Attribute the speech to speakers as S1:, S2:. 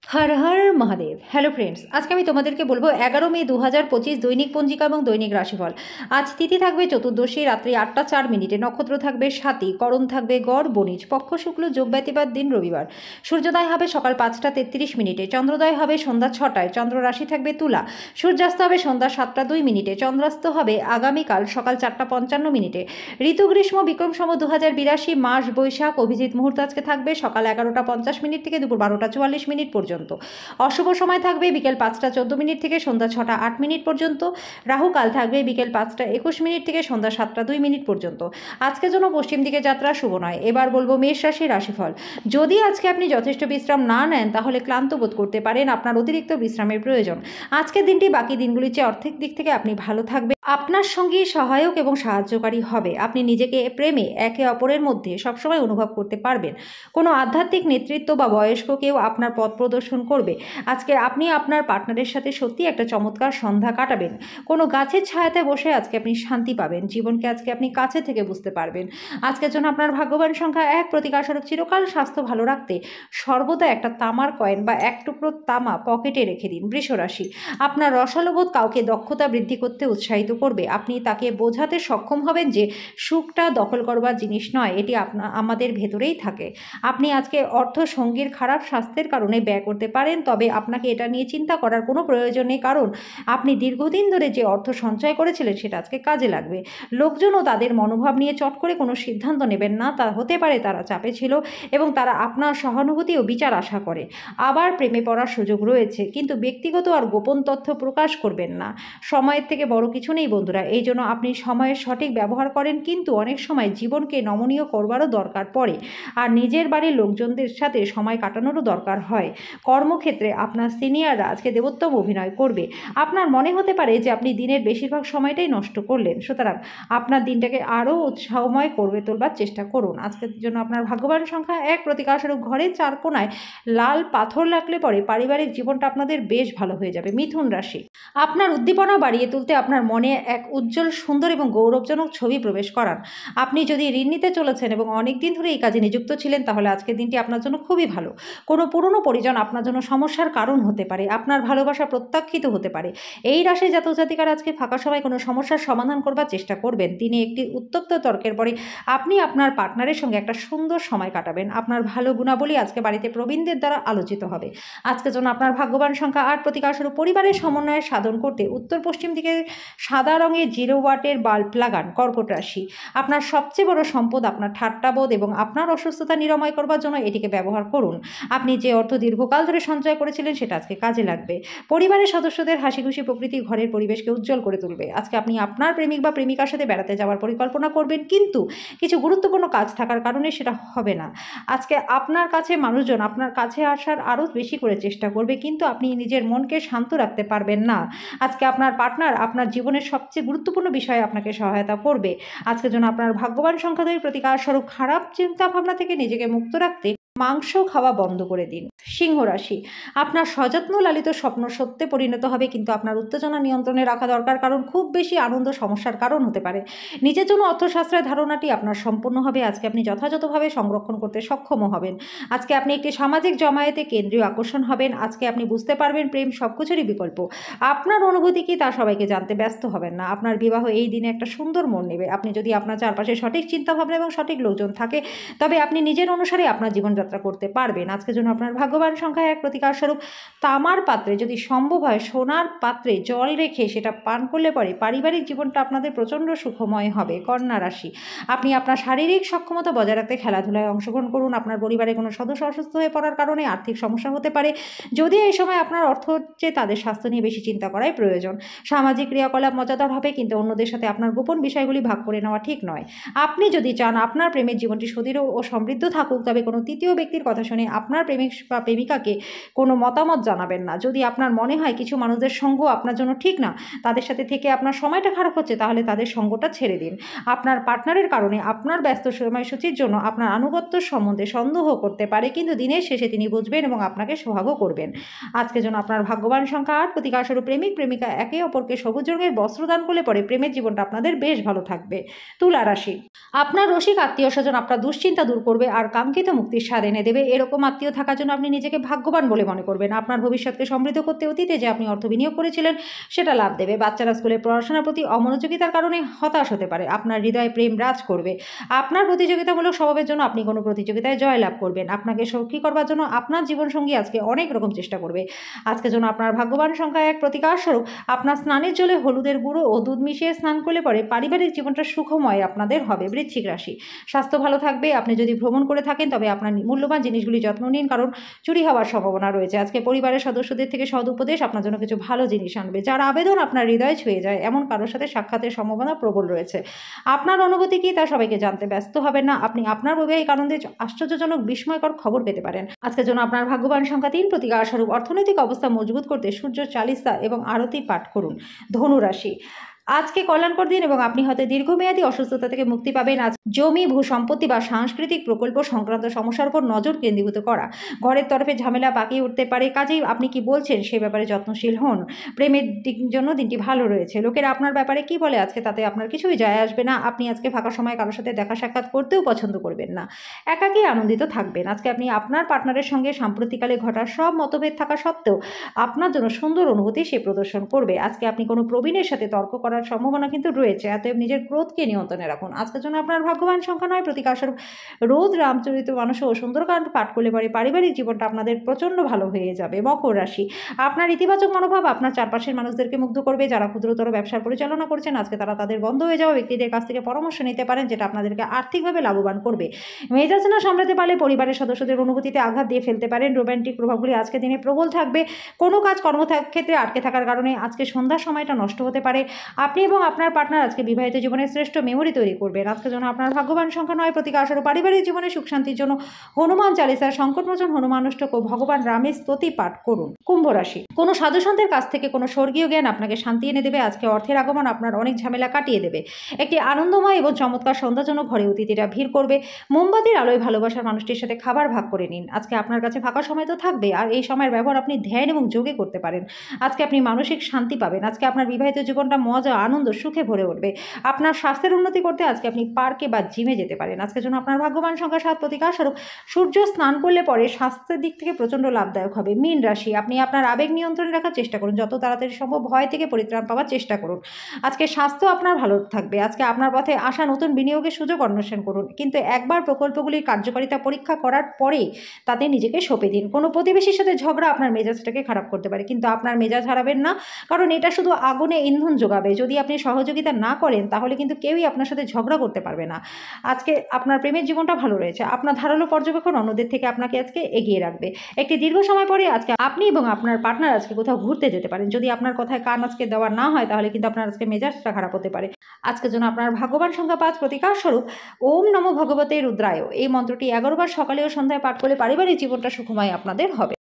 S1: Har Har Mahadev. Hello friends, আজকে আমি তোমাদেরকে বলবো 11 মে 2025 দৈনিক পঞ্জিকা এবং দৈনিক রাশিফল। আজ তিথি থাকবে চতুর্দশী, রাত্রি 8টা 4 মিনিটে। নক্ষত্র থাকবে সাতী, করণ থাকবে গড় বণিজ, পক্ষ শুক্ল, যোগ ব্যতিপাত, দিন রবিবার। সূর্যোদয় হবে সকাল 5টা 33 মিনিটে, চন্দ্রোদয় হবে সন্ধ্যা 6টায়, চন্দ্র রাশি থাকবে তুলা। সূর্যাস্ত হবে সন্ধ্যা 7টা 2 মিনিটে, চন্দ্রাস্ত হবে আগামীকাল সকাল 4টা 55 মিনিটে। ঋতু গ্রীষ্ম, বিক্রম সম্বত 2082, মাস বৈশাখ। অভিজিৎ মুহূর্ত আজকে থাকবে সকাল 11টা 50 মিনিট থেকে দুপুর 12টা 44 মিনিট পর্যন্ত। অশুভ সময় থাকবে বিকেল 5টা 14 মিনিট থেকে সন্ধ্যা 6টা 8 মিনিট পর্যন্ত। রাহুকাল থাকবে বিকেল 5টা 21 মিনিট থেকে সন্ধ্যা 7টা 2 মিনিট পর্যন্ত। আজকের জন্য পশ্চিম দিকে যাত্রা শুভ নয়। এবার বলবো মেষ রাশির রাশিফল। যদি আজকে আপনি যথেষ্ট বিশ্রাম না নেন তাহলে ক্লান্ত বোধ করতে পারেন, আপনার অতিরিক্ত বিশ্রামের প্রয়োজন। আজকের দিনটি বাকি দিনগুলির চেয়ে আর্থিক দিক থেকে আপনি ভালো থাকবে, আপনার সঙ্গী সহায়ক এবং সাহায্যকারী হবে। আপনি নিজেকে প্রেমে একে অপরের মধ্যে সবসময় অনুভব করতে পারবেন। কোনো আধ্যাত্মিক নেতৃত্ব বা বয়স্ক কেউ আপনার পথ প্রদর্শন করবে। আজকে আপনি আপনার পার্টনারের সাথে সত্যি একটা চমৎকার সন্ধ্যা কাটাবেন। কোনো গাছের ছায়াতে বসে আজকে আপনি শান্তি পাবেন। জীবনকে আজকে আপনি কাছে থেকে বুঝতে পারবেন। আজকের জন্য আপনার ভাগ্যবান সংখ্যা 1। প্রতিকারস্বরূপ চিরকাল স্বাস্থ্য ভালো রাখতে সর্বদা একটা তামার কয়েন বা এক টুকরো তামা পকেটে রেখে দিন। বৃষ রাশি, আপনার রসালোবোধ কাউকে দক্ষতা বৃদ্ধি করতে উৎসাহিত করবে। আপনি তাকে বোঝাতে সক্ষম হবেন যে সুখটা দখল করবার জিনিস নয়, এটি আমাদের ভেতরেই থাকে। আপনি আজকে অর্থ সঙ্গীর খারাপ স্বাস্থ্যের কারণে ব্যয় করতে পারেন, তবে আপনাকে এটা নিয়ে চিন্তা করার কোনো প্রয়োজন নেই, কারণ আপনি দীর্ঘদিন ধরে যে অর্থ সঞ্চয় করেছিলেন সেটা আজকে কাজে লাগবে। লোকজনও তাদের মনোভাব নিয়ে চট করে কোনো সিদ্ধান্ত নেবেন না। তা হতে পারে তারা চাপে ছিল এবং তারা আপনার সহানুভূতি ও বিচার আশা করে। আবার প্রেমে পড়ার সুযোগ রয়েছে, কিন্তু ব্যক্তিগত আর গোপন তথ্য প্রকাশ করবেন না। সময়ের থেকে বড় কিছু নেই বন্ধুরা, এই জন্য আপনি সময়ের সঠিক ব্যবহার করেন, কিন্তু অনেক সময় জীবনকে নমনীয় করবারও দরকার পড়ে, আর নিজের বাড়ির লোকজনদের সাথে সময় কাটানোরও দরকার হয়। কর্মক্ষেত্রে আপনার সিনিয়ররা আজকে দেবোত্তম অভিনয় করবে। আপনার মনে হতে পারে যে আপনি দিনের বেশিরভাগ সময়টাই নষ্ট করলেন, সুতরাং আপনার দিনটাকে আরও উৎসাহময় করবে তোলবার চেষ্টা করুন। আজকের জন্য আপনার ভাগ্যবান সংখ্যা 1। প্রতিকারস্বরূপ ঘরের চার কোণায় লাল পাথর লাগলে পরে পারিবারিক জীবনটা আপনাদের বেশ ভালো হয়ে যাবে। মিথুন রাশি, আপনার উদ্দীপনা বাড়িয়ে তুলতে আপনার মনে এক উজ্জ্বল, সুন্দর এবং গৌরবজনক ছবি প্রবেশ করান। আপনি যদি ঋণ নিতে চলেছেন এবং অনেক দিন ধরে এই কাজে নিযুক্ত ছিলেন, তাহলে আজকের দিনটি আপনার জন্য খুবই ভালো। কোনো পুরনো পরিজন আপনার জন্য সমস্যার কারণ হতে পারে, আপনার ভালোবাসা প্রত্যাখ্যিত হতে পারে। এই রাশির জাতক জাতিকারা আজকে ফাঁকা সময় কোনো সমস্যার সমাধান করবার চেষ্টা করবেন। দিনে একটি উত্তপ্ত তর্কের পরে আপনি আপনার পার্টনারের সঙ্গে একটা সুন্দর সময় কাটাবেন। আপনার ভালো গুণাবলী আজকে বাড়িতে প্রবীণদের দ্বারা আলোচিত হবে। আজকের জন্য আপনার ভাগ্যবান সংখ্যা 8। প্রতিকারস্বরূপ পরিবারের সমন্বয় সাধন করতে উত্তর পশ্চিম দিকে সাদা রঙের 0 ওয়াটের বাল্ব লাগান। কর্কট রাশি, আপনার সবচেয়ে বড় সম্পদ আপনার ঠাট্টাবোধ, এবং আপনার অসুস্থতা নিরাময় করবার জন্য এটিকে ব্যবহার করুন। আপনি যে অর্থ দীর্ঘকাল ধরে সঞ্চয় করেছিলেন সেটা আজকে কাজে লাগবে। পরিবারের সদস্যদের হাসিখুশি প্রকৃতি ঘরের পরিবেশকে উজ্জ্বল করে তুলবে। আজকে আপনি আপনার প্রেমিক বা প্রেমিকার সাথে বেড়াতে যাওয়ার পরিকল্পনা করবেন, কিন্তু কিছু গুরুত্বপূর্ণ কাজ থাকার কারণে সেটা হবে না। আজকে আপনার কাছে মানুষজন আপনার কাছে আসার আরও বেশি করে চেষ্টা করবে, কিন্তু আপনি নিজের মনকে শান্ত রাখতে পারবেন না। আজকে আপনার পার্টনার আপনার জীবনের সবচেয়ে গুরুত্বপূর্ণ বিষয়ে আপনাকে সহায়তা করবে। আজকের জন্য আপনার ভাগ্যবান সংখ্যা 2। প্রতিকারস্বরূপ খারাপ চিন্তা ভাবনা থেকে নিজেকে মুক্ত রাখতে মাংস খাওয়া বন্ধ করে দিন। সিংহ রাশি, আপনার সযত্ন লালিত স্বপ্ন সত্যে পরিণত হবে, কিন্তু আপনার উত্তেজনা নিয়ন্ত্রণে রাখা দরকার, কারণ খুব বেশি আনন্দ সমস্যার কারণ হতে পারে। নিজের জন্য অর্থশাস্ত্রের ধারণাটি আপনার সম্পূর্ণ হবে। আজকে আপনি যথাযথভাবে সংরক্ষণ করতে সক্ষমও হবেন। আজকে আপনি একটি সামাজিক জমায়েতে কেন্দ্রীয় আকর্ষণ হবেন। আজকে আপনি বুঝতে পারবেন প্রেম সবকিছুরই বিকল্প। আপনার অনুভূতি কি তা সবাইকে জানতে ব্যস্ত হবেন না। আপনার বিবাহ এই দিনে একটা সুন্দর মোড় নেবে। আপনি যদি আপনার চারপাশে সঠিক চিন্তাভাবনা এবং সঠিক লোকজন থাকে, তবে আপনি নিজের অনুসারে আপনার জীবনযাত্রা করতে পারবেন। আজকের জন্য আপনার ভাগ্যবান সংখ্যা 1। প্রতিকারস্বরূপ তামার পাত্রে, যদি সম্ভব হয় সোনার পাত্রে জল রেখে সেটা পান করলে পরে পারিবারিক জীবনটা আপনাদের প্রচণ্ড সুখময় হবে। কন্যা রাশি, আপনি আপনার শারীরিক সক্ষমতা বজায় রাখতে খেলাধুলায় অংশগ্রহণ করুন। আপনার পরিবারে কোনো সদস্য অসুস্থ হয়ে পড়ার কারণে আর্থিক সমস্যা হতে পারে, যদিও এই সময় আপনার অর্থ হচ্ছে তাদের স্বাস্থ্য নিয়ে বেশি চিন্তা করাই প্রয়োজন। সামাজিক ক্রিয়াকলাপ মজাদার হবে, কিন্তু অন্যদের সাথে আপনার গোপন বিষয়গুলি ভাগ করে নেওয়া ঠিক নয়। আপনি যদি চান আপনার প্রেমের জীবনটি সুদৃঢ় ও সমৃদ্ধ থাকুক, তবে কোনো তৃতীয় ব্যক্তির কথা শুনে আপনার প্রেমিক বা প্রেমিকাকে কোনো মতামত জানাবেন না। যদি আপনার মনে হয় কিছু মানুষদের সঙ্গ আপনার জন্য ঠিক না, তাদের সাথে থেকে আপনার সময়টা খারাপ হচ্ছে, তাহলে তাদের সঙ্গটা ছেড়ে দিন। আপনার পার্টনারের কারণে আপনার ব্যস্ত সময়সূচির জন্য আপনার আনুগত্য সম্বন্ধে সন্দেহ করতে পারে, কিন্তু দিনের শেষে তিনি বুঝবেন এবং আপনাকে সোহাগও করবেন। আজকের জন্য আপনার ভাগ্যবান সংখ্যা 8। প্রতিকারস্বরূপ প্রেমিক প্রেমিকা একে অপরকে সবুজ রঙের বস্ত্র দান করলে পরে প্রেমের জীবনটা আপনাদের বেশ ভালো থাকবে। তুলা রাশি, আপনার রসিক আত্মীয় স্বজন আপনার দুশ্চিন্তা দূর করবে আর কাঙ্ক্ষিত মুক্তির স্বাদে এনে দেবে, এরকম আত্মীয় থাকার জন্য আপনি নিজেকে ভাগ্যবান বলে মনে করবেন। আপনার ভবিষ্যৎকে সমৃদ্ধ করতে অতীতে যে আপনি অর্থ বিনিয়োগ করেছিলেন সেটা লাভ দেবে। বাচ্চারা স্কুলে পড়াশোনার প্রতি অমনোযোগিতার কারণে হতাশ হতে পারে। আপনার হৃদয়ে প্রেম রাজ করবে। আপনার প্রতিযোগিতামূলক স্বভাবের জন্য আপনি কোনো প্রতিযোগিতায় জয়লাভ করবেন। আপনাকে সুখী করবার জন্য আপনার জীবনসঙ্গী আজকে অনেক রকম চেষ্টা করবে। আজকের জন্য আপনার ভাগ্যবান সংখ্যা 1 প্রতিকারস্বরূপ আপনার স্নানের জলে হলুদের গুঁড়ো ও দুধ মিশিয়ে স্নান করলে পরে পারিবারিক জীবনটা সুখময় আপনাদের হবে। বৃশ্চিক রাশি, স্বাস্থ্য ভালো থাকবে। আপনি যদি ভ্রমণ করে থাকেন তবে আপনার মূল্যবান জিনিসগুলি যত্ন নিন, কারণ চুরি হওয়ার সম্ভাবনা রয়েছে। আজকে পরিবারের সদস্যদের থেকে সদুপদেশ আপনার জন্য কিছু ভালো জিনিস আনবে। যার আবেদন আপনার হৃদয় ছুঁয়ে যায় এমন কারোর সাথে সাক্ষাতের সম্ভাবনা প্রবল রয়েছে। আপনার অনুভূতি কি তা সবাইকে জানতে ব্যস্ত হবেন না। আপনি আপনার বৈবাহিক আনন্দে আশ্চর্যজনক বিস্ময়কর খবর পেতে পারেন। আজকের জন্য আপনার ভাগ্যবান সংখ্যা 3 প্রতিকারস্বরূপ অর্থনৈতিক অবস্থা মজবুত করতে সূর্য চালিসা এবং আরতি পাঠ করুন। ধনু রাশি, আজকে কল্যাণকর দিন এবং আপনি হয়তো দীর্ঘমেয়াদী অসুস্থতা থেকে মুক্তি পাবেন। আজ জমি, ভূসম্পত্তি বা সাংস্কৃতিক প্রকল্প সংক্রান্ত সমস্যার উপর নজর কেন্দ্রীভূত করা। ঘরের তরফে ঝামেলা পাকিয়ে উঠতে পারে, কাজেই আপনি কি বলছেন সে ব্যাপারে যত্নশীল হন। প্রেমের জন্য দিনটি ভালো রয়েছে। লোকেরা আপনার ব্যাপারে কি বলে আজকে তাতে আপনার কিছুই যায় আসবে না। আপনি আজকে ফাঁকা সময় কারোর সাথে দেখা সাক্ষাৎ করতেও পছন্দ করবেন না। একাকী আনন্দিত থাকবেন। আজকে আপনি আপনার পার্টনারের সঙ্গে সাম্প্রতিককালে ঘটা সব মতভেদ থাকা সত্ত্বেও আপনার জন্য সুন্দর অনুভূতি সে প্রদর্শন করবে। আজকে আপনি কোনো প্রবীণের সাথে তর্ক করার সম্ভাবনা কিন্তু রয়েছে, অতএব নিজের ক্রোধকে নিয়ন্ত্রণে রাখুন। আজকের জন্য আপনার ভাগ্যবান সংখ্যা 9 প্রতিকারস্বরূপ রোজ রামচরিতমানস ও সুন্দরকাণ্ড পাঠ করলে পরে পারিবারিক জীবনটা আপনাদের প্রচণ্ড ভালো হয়ে যাবে। মকর রাশি, আপনার ইতিবাচক মনোভাব আপনার চারপাশের মানুষদেরকে মুগ্ধ করবে। যারা ক্ষুদ্রতর ব্যবসার পরিচালনা করছেন আজকে তারা তাদের বন্ধ হয়ে যাওয়া ব্যক্তিদের কাছ থেকে পরামর্শ নিতে পারেন, যেটা আপনাদেরকে আর্থিকভাবে লাভবান করবে। মেজাজ না সামলাতে পারলে পরিবারের সদস্যদের অনুভূতিতে আঘাত দিয়ে ফেলতে পারেন। রোম্যান্টিক প্রভাবগুলি আজকে দিনে প্রবল থাকবে। কোনো কাজ কর্মক্ষেত্রে আটকে থাকার কারণে আজকে সন্ধ্যার সময়টা নষ্ট হতে পারে। আপনি এবং আপনার পার্টনার আজকে বিবাহিত জীবনের শ্রেষ্ঠ মেমোরি তৈরি করবেন। আজকের জন্য আপনার ভাগ্যবান সংখ্যা 9 প্রতিকারস্বরূপ পারিবারিক জীবনে সুখ শান্তির জন্য হনুমান চালিসার সংকটমোচন হনুমান অষ্টক ও ভগবান রামের স্তুতি পাঠ করুন। কুম্ভ রাশি, কোনো সাধুসন্তের কাছ থেকে কোনো স্বর্গীয় জ্ঞান আপনাকে শান্তি এনে দেবে। আজকে অর্থের আগমন আপনার অনেক ঝামেলা কাটিয়ে দেবে। একটি আনন্দময় এবং চমৎকার সন্ধ্যার জন্য ঘরে অতিথিরা ভিড় করবে। মোমবাতির আলোয় ভালোবাসার মানুষটির সাথে খাবার ভাগ করে নিন। আজকে আপনার কাছে ফাঁকা সময় তো থাকবে, আর এই সময়ের ব্যবহার আপনি ধ্যান এবং যোগে করতে পারেন। আজকে আপনি মানসিক শান্তি পাবেন। আজকে আপনার বিবাহিত জীবনটা মজা, আনন্দ, সুখে ভরে উঠবে। আপনার স্বাস্থ্যের উন্নতি করতে আজকে আপনি পার্কে বা জিমে যেতে পারেন। আজকের জন্য আপনার ভাগ্যবান সংখ্যা 7 প্রতিকারস্বরূপ সূর্য স্নান করলে পরে স্বাস্থ্যের দিক থেকে প্রচণ্ড লাভদায়ক হবে। মীন রাশি, আপনি আপনার আবেগ নিয়ন্ত্রণে রাখার চেষ্টা করুন। যত তাড়াতাড়ি সম্ভব ভয় থেকে পরিত্রাণ পাওয়ার চেষ্টা করুন। আজকে স্বাস্থ্য আপনার ভালো থাকবে। আজকে আপনার পথে আসা নতুন বিনিয়োগের সুযোগ অন্বেষণ করুন, কিন্তু একবার প্রকল্পগুলির কার্যকারিতা পরীক্ষা করার পরেই তাতে নিজেকে সঁপে দিন। কোনো প্রতিবেশীর সাথে ঝগড়া আপনার মেজাজটাকে খারাপ করতে পারে, কিন্তু আপনার মেজাজ হারাবেন না, কারণ এটা শুধু আগুনে ইন্ধন যোগাবে। যদি আপনি সহযোগিতা না করেন তাহলে কিন্তু কেউই আপনার সাথে ঝগড়া করতে পারবে না। আজকে আপনার প্রেমের জীবনটা ভালো রয়েছে। আপনার ধারালো পর্যবেক্ষণ অন্যদের থেকে আপনাকে আজকে এগিয়ে রাখবে। একটি দীর্ঘ সময় পরে আজকে আপনি এবং আপনার পার্টনার আজকে কোথাও ঘুরতে যেতে পারেন। যদি আপনার কথায় কান আজকে দেওয়া না হয় তাহলে কিন্তু আপনার আজকে মেজাজটা খারাপ হতে পারে। আজকের জন্য আপনার ভাগ্যবান সংখ্যা 5 প্রতিকারস্বরূপ ওম নমো ভগবতে রুদ্রায় এই মন্ত্রটি 11 বার সকালে ও সন্ধ্যায় পাঠ করলে পারিবারিক জীবনটা সুখময় আপনাদের হবে।